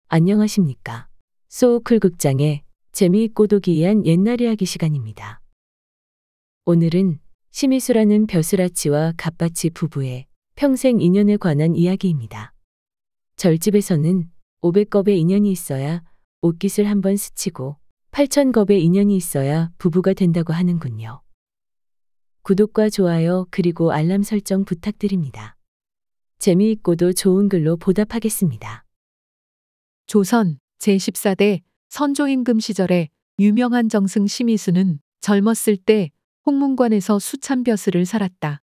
안녕하십니까. 소우쿨 극장의 재미있고도 기이한 옛날 이야기 시간입니다. 오늘은 시미수라는 벼슬아치와 갓바치 부부의 평생 인연에 관한 이야기입니다. 절집에서는 500겁의 인연이 있어야 옷깃을 한번 스치고 8,000겁의 인연이 있어야 부부가 된다고 하는군요. 구독과 좋아요 그리고 알람 설정 부탁드립니다. 재미있고도 좋은 글로 보답하겠습니다. 조선 제14대 선조임금 시절에 유명한 정승 시미수는 젊었을 때 홍문관에서 수찬 벼슬을 살았다.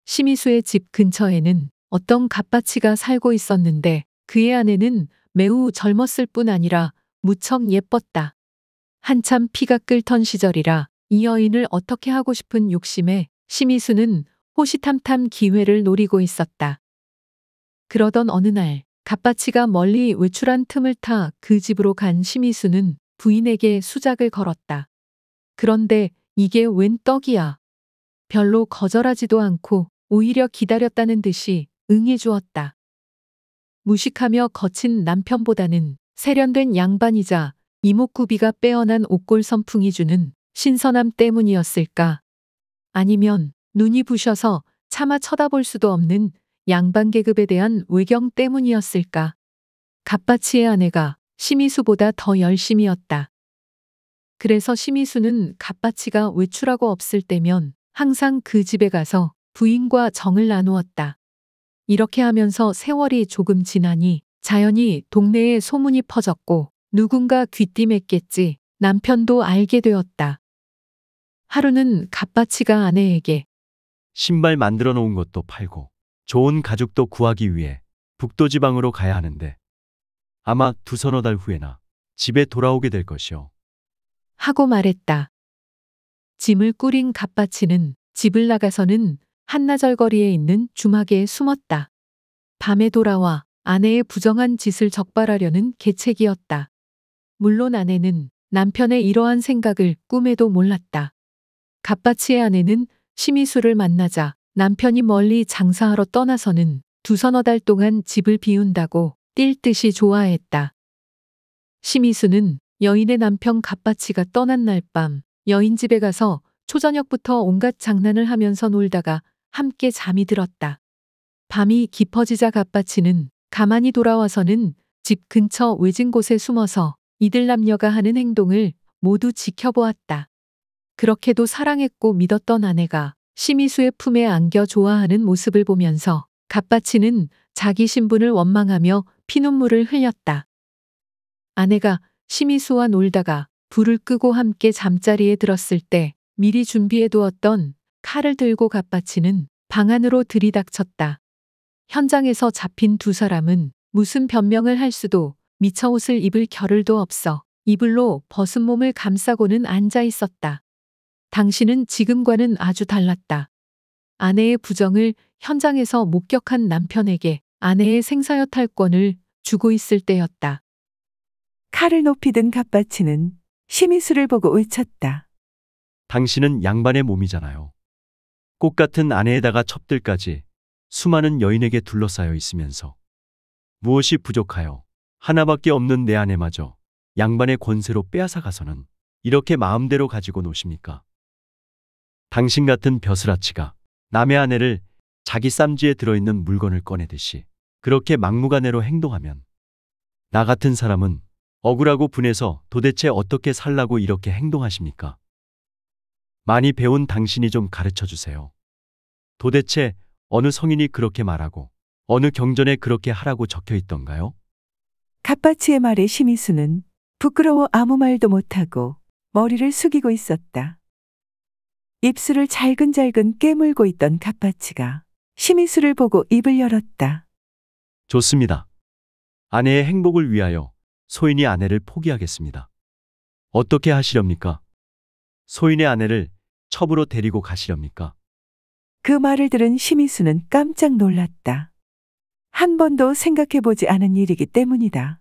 시미수의 집 근처에는 어떤 갓바치가 살고 있었는데 그의 아내는 매우 젊었을 뿐 아니라 무척 예뻤다. 한참 피가 끓던 시절이라 이 여인을 어떻게 하고 싶은 욕심에 시미수는 호시탐탐 기회를 노리고 있었다. 그러던 어느 날 갓바치가 멀리 외출한 틈을 타 그 집으로 간 시미수는 부인에게 수작을 걸었다. 그런데 이게 웬 떡이야. 별로 거절하지도 않고 오히려 기다렸다는 듯이 응해주었다. 무식하며 거친 남편보다는 세련된 양반이자 이목구비가 빼어난 옥골 선풍이 주는 신선함 때문이었을까? 아니면 눈이 부셔서 차마 쳐다볼 수도 없는 양반 계급에 대한 외경 때문이었을까? 갓바치의 아내가 시미수보다 더 열심이었다. 그래서 시미수는 갓바치가 외출하고 없을 때면 항상 그 집에 가서 부인과 정을 나누었다. 이렇게 하면서 세월이 조금 지나니 자연히 동네에 소문이 퍼졌고 누군가 귀띔했겠지 남편도 알게 되었다. 하루는 갓바치가 아내에게 신발 만들어 놓은 것도 팔고 좋은 가죽도 구하기 위해 북도 지방으로 가야 하는데 아마 두서너 달 후에나 집에 돌아오게 될 것이오. 하고 말했다. 짐을 꾸린 갓바치는 집을 나가서는 한나절 거리에 있는 주막에 숨었다. 밤에 돌아와 아내의 부정한 짓을 적발하려는 계책이었다. 물론 아내는 남편의 이러한 생각을 꿈에도 몰랐다. 갓바치의 아내는 시미수를 만나자 남편이 멀리 장사하러 떠나서는 두서너 달 동안 집을 비운다고 뛸 듯이 좋아했다. 시미수는 여인의 남편 갓바치가 떠난 날 밤 여인 집에 가서 초저녁부터 온갖 장난을 하면서 놀다가 함께 잠이 들었다. 밤이 깊어지자 갓바치는 가만히 돌아와서는 집 근처 외진 곳에 숨어서 이들 남녀가 하는 행동을 모두 지켜보았다. 그렇게도 사랑했고 믿었던 아내가 시미수의 품에 안겨 좋아하는 모습을 보면서 갓바치는 자기 신분을 원망하며 피눈물을 흘렸다. 아내가 시미수와 놀다가 불을 끄고 함께 잠자리에 들었을 때 미리 준비해 두었던 칼을 들고 갓바치는 방 안으로 들이닥쳤다. 현장에서 잡힌 두 사람은 무슨 변명을 할 수도 미처 옷을 입을 겨를도 없어 이불로 벗은 몸을 감싸고는 앉아 있었다. 당신은 지금과는 아주 달랐다. 아내의 부정을 현장에서 목격한 남편에게 아내의 생사여탈권을 주고 있을 때였다. 칼을 높이 든 갓바치는 시미수를 보고 외쳤다. 당신은 양반의 몸이잖아요. 꽃 같은 아내에다가 첩들까지 수많은 여인에게 둘러싸여 있으면서 무엇이 부족하여 하나밖에 없는 내 아내마저 양반의 권세로 빼앗아 가서는 이렇게 마음대로 가지고 노십니까? 당신 같은 벼슬아치가 남의 아내를 자기 쌈지에 들어있는 물건을 꺼내듯이 그렇게 막무가내로 행동하면 나 같은 사람은 억울하고 분해서 도대체 어떻게 살라고 이렇게 행동하십니까? 많이 배운 당신이 좀 가르쳐 주세요. 도대체 어느 성인이 그렇게 말하고 어느 경전에 그렇게 하라고 적혀 있던가요? 갓바치의 말에 시미수는 부끄러워 아무 말도 못하고 머리를 숙이고 있었다. 입술을 잘근잘근 깨물고 있던 갓바치가 시미수를 보고 입을 열었다. 좋습니다. 아내의 행복을 위하여 소인이 아내를 포기하겠습니다. 어떻게 하시렵니까? 소인의 아내를 첩으로 데리고 가시렵니까? 그 말을 들은 시미수는 깜짝 놀랐다. 한 번도 생각해보지 않은 일이기 때문이다.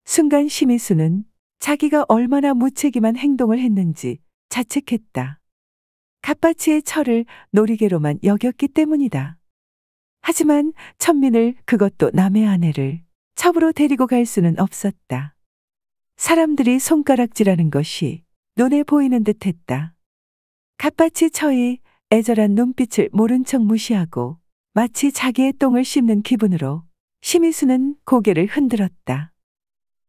순간 시미수는 자기가 얼마나 무책임한 행동을 했는지 자책했다. 갓바치의 철을 놀이개로만 여겼기 때문이다. 하지만 천민을, 그것도 남의 아내를 첩으로 데리고 갈 수는 없었다. 사람들이 손가락질하는 것이 눈에 보이는 듯했다. 갓밭이 처이 애절한 눈빛을 모른 척 무시하고 마치 자기의 똥을 씹는 기분으로 심희수는 고개를 흔들었다.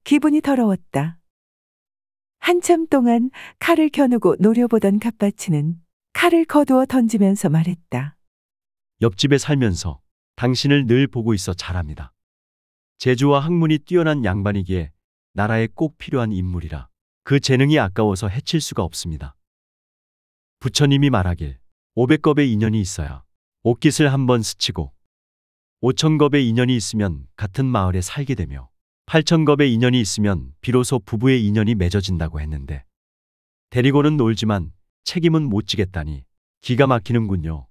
기분이 더러웠다. 한참 동안 칼을 겨누고 노려보던 갓바치는 칼을 거두어 던지면서 말했다. 옆집에 살면서 당신을 늘 보고 있어 잘합니다. 재주와 학문이 뛰어난 양반이기에 나라에 꼭 필요한 인물이라 그 재능이 아까워서 해칠 수가 없습니다. 부처님이 말하길 500겁의 인연이 있어야 옷깃을 한번 스치고 5,000겁의 인연이 있으면 같은 마을에 살게 되며 8,000겁의 인연이 있으면 비로소 부부의 인연이 맺어진다고 했는데 데리고는 놀지만 책임은 못 지겠다니 기가 막히는군요.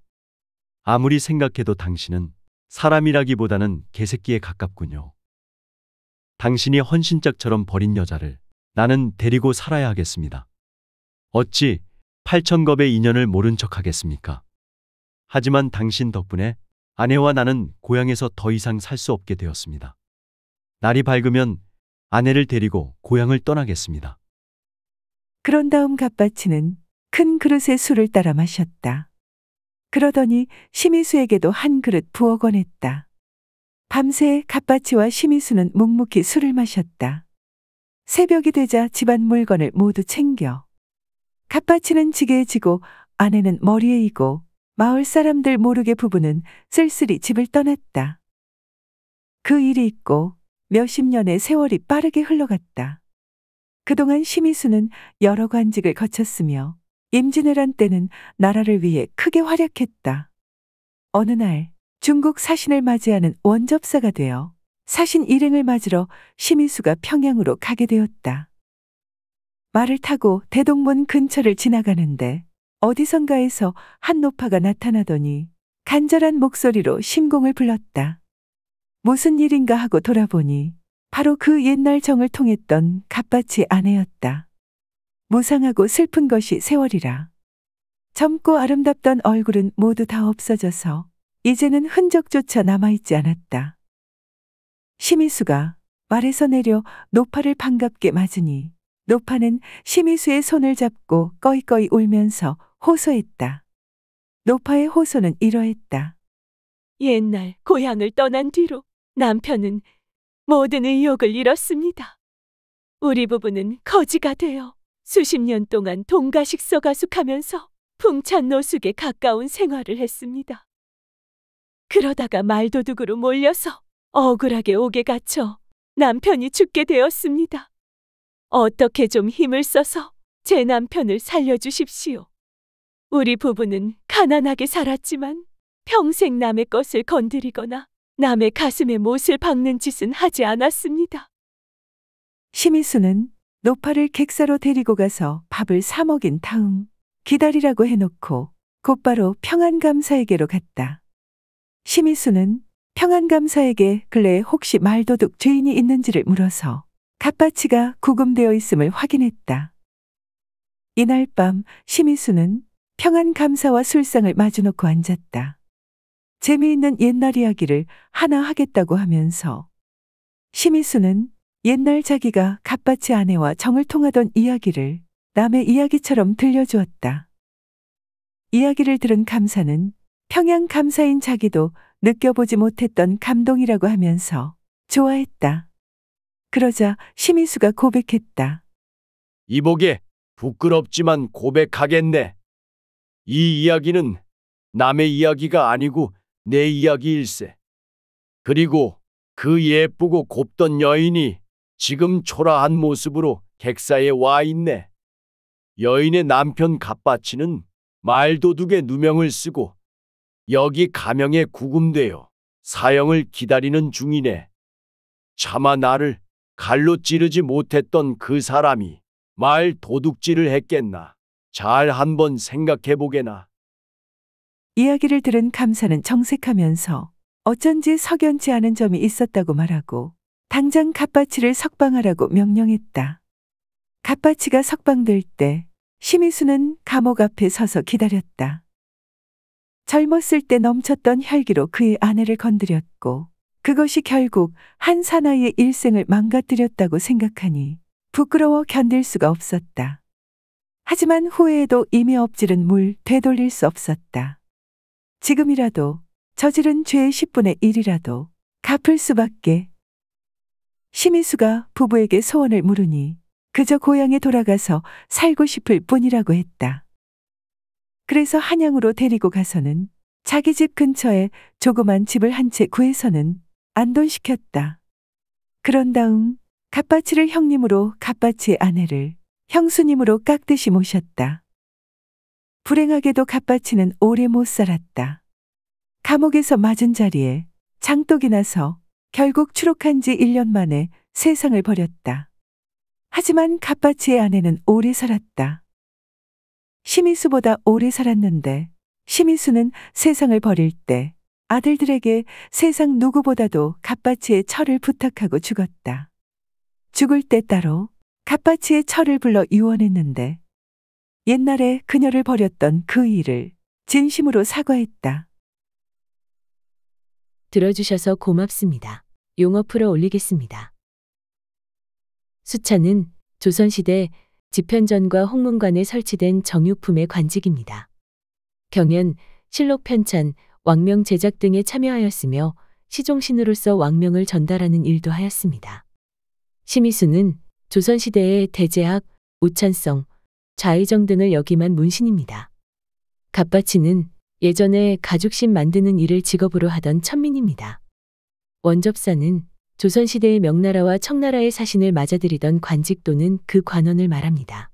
아무리 생각해도 당신은 사람이라기보다는 개새끼에 가깝군요. 당신이 헌신짝처럼 버린 여자를 나는 데리고 살아야 하겠습니다. 어찌 8,000겁의 인연을 모른 척 하겠습니까? 하지만 당신 덕분에 아내와 나는 고향에서 더 이상 살 수 없게 되었습니다. 날이 밝으면 아내를 데리고 고향을 떠나겠습니다. 그런 다음 갓바치는 큰 그릇에 술을 따라 마셨다. 그러더니 심희수에게도 한 그릇 부어 권했다. 밤새 갓바치와 심희수는 묵묵히 술을 마셨다. 새벽이 되자 집안 물건을 모두 챙겨 갓바치는 지게에 지고 아내는 머리에 이고 마을 사람들 모르게 부부는 쓸쓸히 집을 떠났다. 그 일이 있고 몇십 년의 세월이 빠르게 흘러갔다. 그동안 심희수는 여러 관직을 거쳤으며 임진왜란 때는 나라를 위해 크게 활약했다. 어느 날 중국 사신을 맞이하는 원접사가 되어 사신 일행을 맞으러 심희수가 평양으로 가게 되었다. 말을 타고 대동문 근처를 지나가는데 어디선가에서 한 노파가 나타나더니 간절한 목소리로 심공을 불렀다. 무슨 일인가 하고 돌아보니 바로 그 옛날 정을 통했던 갓바치 아내였다. 무상하고 슬픈 것이 세월이라. 젊고 아름답던 얼굴은 모두 다 없어져서 이제는 흔적조차 남아있지 않았다. 심희수가 말에서 내려 노파를 반갑게 맞으니 노파는 심희수의 손을 잡고 꺼이꺼이 울면서 호소했다. 노파의 호소는 이러했다. 옛날 고향을 떠난 뒤로 남편은 모든 의욕을 잃었습니다. 우리 부부는 거지가 되어 수십 년 동안 동가식서가숙하면서 풍찬 노숙에 가까운 생활을 했습니다. 그러다가 말도둑으로 몰려서 억울하게 옥에 갇혀 남편이 죽게 되었습니다. 어떻게 좀 힘을 써서 제 남편을 살려주십시오. 우리 부부는 가난하게 살았지만 평생 남의 것을 건드리거나 남의 가슴에 못을 박는 짓은 하지 않았습니다. 심희수는 노파를 객사로 데리고 가서 밥을 사 먹인 다음 기다리라고 해놓고 곧바로 평안감사에게로 갔다. 심희수는 평안감사에게 근래에 혹시 말도둑 죄인이 있는지를 물어서 갓바치가 구금되어 있음을 확인했다. 이날 밤 심희수는 평안감사와 술상을 마주놓고 앉았다. 재미있는 옛날 이야기를 하나 하겠다고 하면서 심희수는 옛날 자기가 갓바치 아내와 정을 통하던 이야기를 남의 이야기처럼 들려주었다. 이야기를 들은 감사는 평양 감사인 자기도 느껴보지 못했던 감동이라고 하면서 좋아했다. 그러자 심희수가 고백했다. 이보게 부끄럽지만 고백하겠네. 이 이야기는 남의 이야기가 아니고 내 이야기일세. 그리고 그 예쁘고 곱던 여인이 지금 초라한 모습으로 객사에 와 있네. 여인의 남편 갓바치는 말도둑의 누명을 쓰고 여기 가명에 구금되어 사형을 기다리는 중이네. 차마 나를 칼로 찌르지 못했던 그 사람이 말 도둑질을 했겠나. 잘 한번 생각해 보게나. 이야기를 들은 감사는 정색하면서 어쩐지 석연치 않은 점이 있었다고 말하고 당장 갓바치를 석방하라고 명령했다. 갓바치가 석방될 때 심희수는 감옥 앞에 서서 기다렸다. 젊었을 때 넘쳤던 혈기로 그의 아내를 건드렸고 그것이 결국 한 사나이의 일생을 망가뜨렸다고 생각하니 부끄러워 견딜 수가 없었다. 하지만 후회에도 이미 엎질은 물 되돌릴 수 없었다. 지금이라도 저지른 죄의 10분의 1이라도 갚을 수밖에. 심희수가 부부에게 소원을 물으니 그저 고향에 돌아가서 살고 싶을 뿐이라고 했다. 그래서 한양으로 데리고 가서는 자기 집 근처에 조그만 집을 한 채 구해서는 안돈시켰다. 그런 다음 갑바치를 형님으로 갑바치의 아내를 형수님으로 깍듯이 모셨다. 불행하게도 갑바치는 오래 못 살았다. 감옥에서 맞은 자리에 장독이 나서 결국 추록한 지 1년 만에 세상을 버렸다. 하지만 갑바치의 아내는 오래 살았다. 심희수보다 오래 살았는데 심희수는 세상을 버릴 때 아들들에게 세상 누구보다도 갑바치의 철을 부탁하고 죽었다. 죽을 때 따로 갑바치의 철을 불러 유언했는데 옛날에 그녀를 버렸던 그 일을 진심으로 사과했다. 들어주셔서 고맙습니다. 용어 풀어 올리겠습니다. 수차는 조선시대 집현전과 홍문관에 설치된 정육품의 관직입니다. 경연, 실록 편찬, 왕명 제작 등에 참여하였으며 시종신으로서 왕명을 전달하는 일도 하였습니다. 심희수는 조선시대의 대제학, 우찬성, 좌의정 등을 역임한 문신입니다. 갑바치는 예전에 가죽신 만드는 일을 직업으로 하던 천민입니다. 원접사는 조선시대의 명나라와 청나라의 사신을 맞아들이던 관직 또는 그 관원을 말합니다.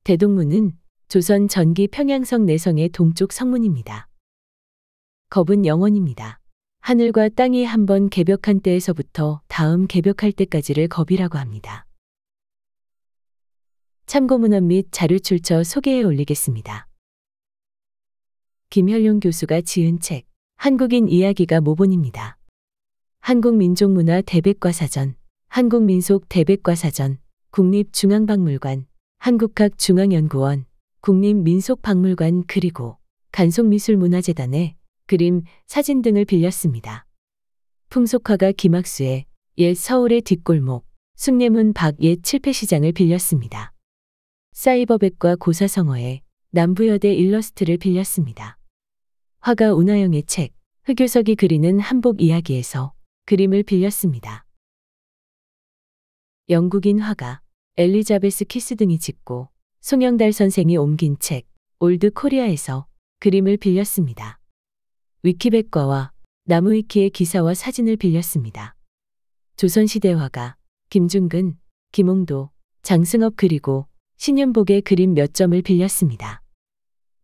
대동문은 조선 전기 평양성 내성의 동쪽 성문입니다. 겁은 영원입니다. 하늘과 땅이 한번 개벽한 때에서부터 다음 개벽할 때까지를 겁이라고 합니다. 참고문헌 및 자료 출처 소개해 올리겠습니다. 김현룡 교수가 지은 책 한국인 이야기가 모본입니다. 한국민족문화 대백과사전, 한국민속 대백과사전, 국립중앙박물관, 한국학중앙연구원, 국립민속박물관 그리고 간송미술문화재단에 그림, 사진 등을 빌렸습니다. 풍속화가 김학수의 옛 서울의 뒷골목, 숭례문 밖 옛 칠패시장을 빌렸습니다. 사이버백과 고사성어의 남부여대 일러스트를 빌렸습니다. 화가 운하영의 책, 흑요석이 그리는 한복 이야기에서 그림을 빌렸습니다. 영국인 화가 엘리자베스 키스 등이 짓고 송영달 선생이 옮긴 책, 올드 코리아에서 그림을 빌렸습니다. 위키백과와 나무위키의 기사와 사진을 빌렸습니다. 조선시대 화가 김중근, 김홍도, 장승업 그리고 신윤복의 그림 몇 점을 빌렸습니다.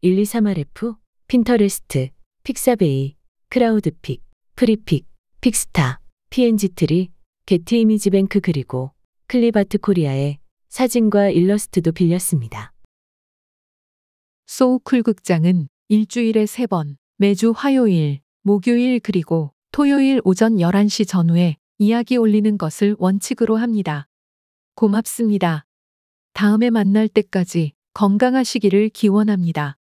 123RF, 핀터레스트, 픽사베이, 크라우드픽, 프리픽, 픽스타, PNG트리, 게티 이미지뱅크 그리고 클립아트 코리아의 사진과 일러스트도 빌렸습니다. 소우쿨 극장은 일주일에 3번, 매주 화요일, 목요일 그리고 토요일 오전 11시 전후에 이야기 올리는 것을 원칙으로 합니다. 고맙습니다. 다음에 만날 때까지 건강하시기를 기원합니다.